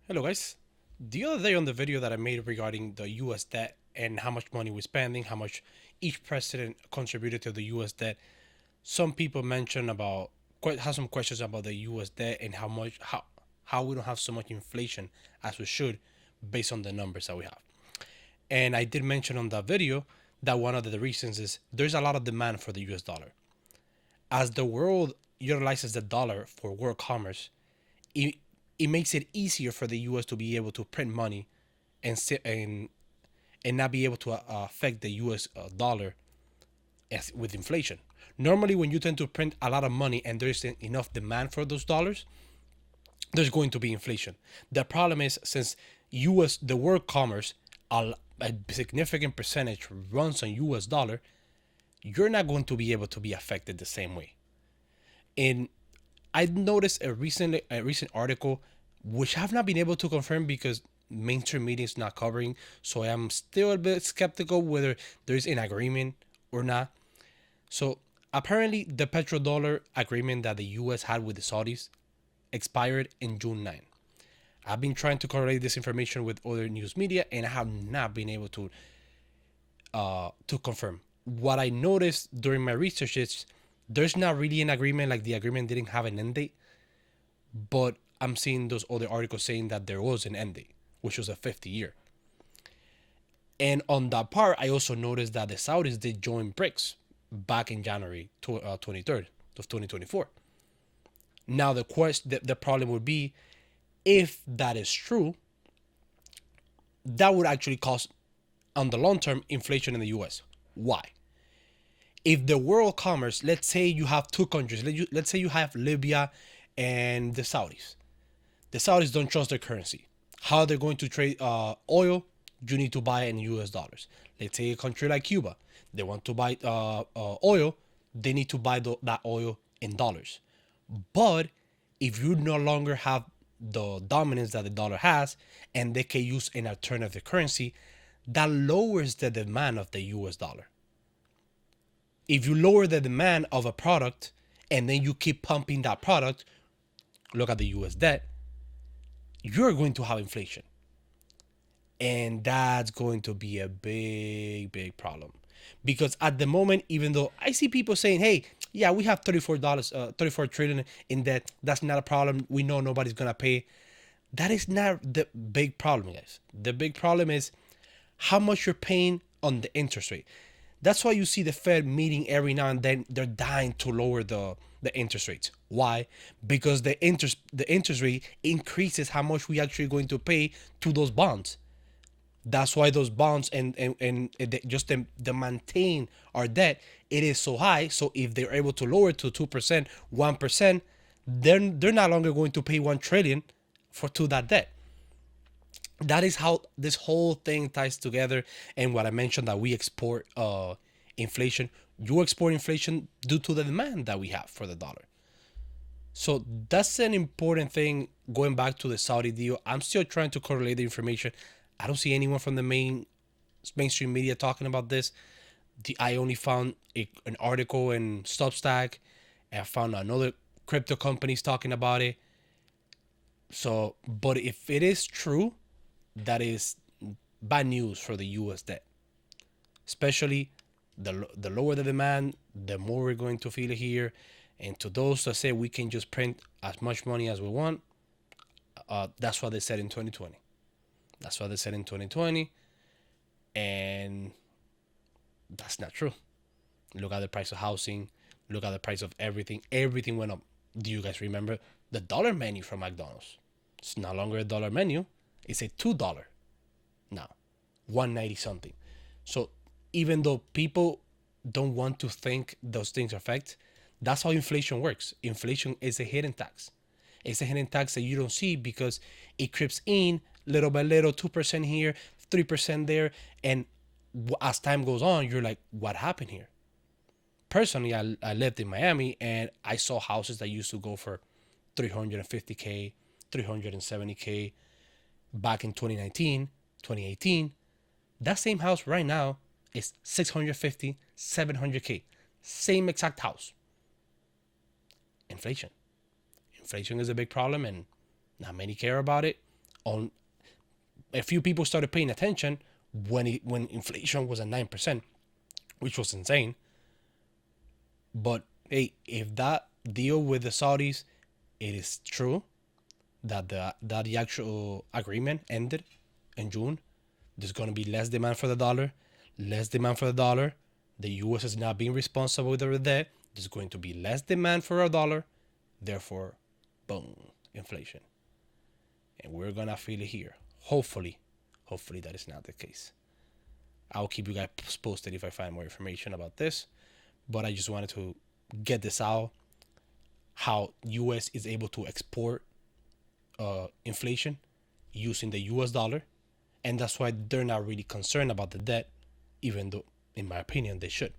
Hello guys. The other day on the video that I made regarding the US debt and how much money we're spending, how much each president contributed to the US debt, some people mentioned about quite have some questions about the US debt and how we don't have so much inflation as we should based on the numbers that we have. And I did mention on that video that one of the reasons is there's a lot of demand for the US dollar. As the world utilizes the dollar for world commerce, it, it makes it easier for the US to be able to print money and and not be able to affect the US dollar with inflation. Normally, when you tend to print a lot of money and there isn't enough demand for those dollars, there's going to be inflation. The problem is since US the world commerce a significant percentage runs on US dollar, you're not going to be able to be affected the same way. And I noticed a recent article which I have not been able to confirm because mainstream media is not covering. So I am still a bit skeptical whether there is an agreement or not. So apparently the petrodollar agreement that the US had with the Saudis expired in June 9. I've been trying to correlate this information with other news media and I have not been able to confirm. What I noticed during my research is there's not really an agreement, like the agreement didn't have an end date, but I'm seeing those other articles saying that there was an end date, which was a 50 year. And on that part, I also noticed that the Saudis did join BRICS back in January 23rd of 2024. Now the problem would be if that is true, that would actually cause on the long term inflation in the US. Why? If the world commerce, let's say you have two countries, let's say you have Libya and the Saudis. The Saudis don't trust their currency. How they're going to trade oil? You need to buy it in US dollars. Let's say a country like Cuba, they want to buy oil, they need to buy that oil in dollars. But if you no longer have the dominance that the dollar has and they can use an alternative currency, that lowers the demand of the US dollar. If you lower the demand of a product and then you keep pumping that product, look at the US debt, you're going to have inflation. And that's going to be a big, big problem. Because at the moment, even though I see people saying, hey, yeah, we have $34, 34 trillion in debt, that's not a problem. We know nobody's going to pay. That is not the big problem, guys. The big problem is how much you're paying on the interest rate. That's why you see the Fed meeting every now and then. They're dying to lower the interest rates. Why? Because the interest rate increases how much we actually going to pay to those bonds. That's why those bonds and just the maintain our debt, it is so high. So if they're able to lower it to 2%, 1%, then they're no longer going to pay 1 trillion for to that debt. That is how this whole thing ties together. And what I mentioned that we export inflation, you export inflation due to the demand that we have for the dollar. So that's an important thing. Going back to the Saudi deal, I'm still trying to correlate the information. I don't see anyone from the mainstream media talking about this. I only found an article in Substack, and I found another crypto companies talking about it. So, but if it is true, that is bad news for the U.S. debt, especially the lower the demand, the more we're going to feel it here. And to those that say we can just print as much money as we want, that's what they said in 2020. That's what they said in 2020, and that's not true. Look at the price of housing. Look at the price of everything. Everything went up. Do you guys remember the dollar menu from McDonald's? It's no longer a dollar menu. It's a $2 now, 190 something. So even though people don't want to think those things affect, that's how inflation works. Inflation is a hidden tax. It's a hidden tax that you don't see because it creeps in little by little, 2% here, 3% there. And as time goes on, you're like, what happened here? Personally, I lived in Miami and I saw houses that used to go for 350K, 370K back in 2019, 2018. That same house right now is 650, 700K. Same exact house. Inflation. Inflation is a big problem and not many care about it. On a few people started paying attention when inflation was at 9%, which was insane. But hey, if that deal with the Saudis, it is true that the actual agreement ended in June, there's gonna be less demand for the dollar, less demand for the dollar. The U.S. is not being responsible with their debt. There's going to be less demand for our dollar, therefore, boom, inflation, and we're gonna feel it here. Hopefully, that is not the case. I'll keep you guys posted if I find more information about this, but I just wanted to get this out. How U.S. is able to export inflation using the U.S. dollar, and that's why they're not really concerned about the debt, even though, in my opinion, they should.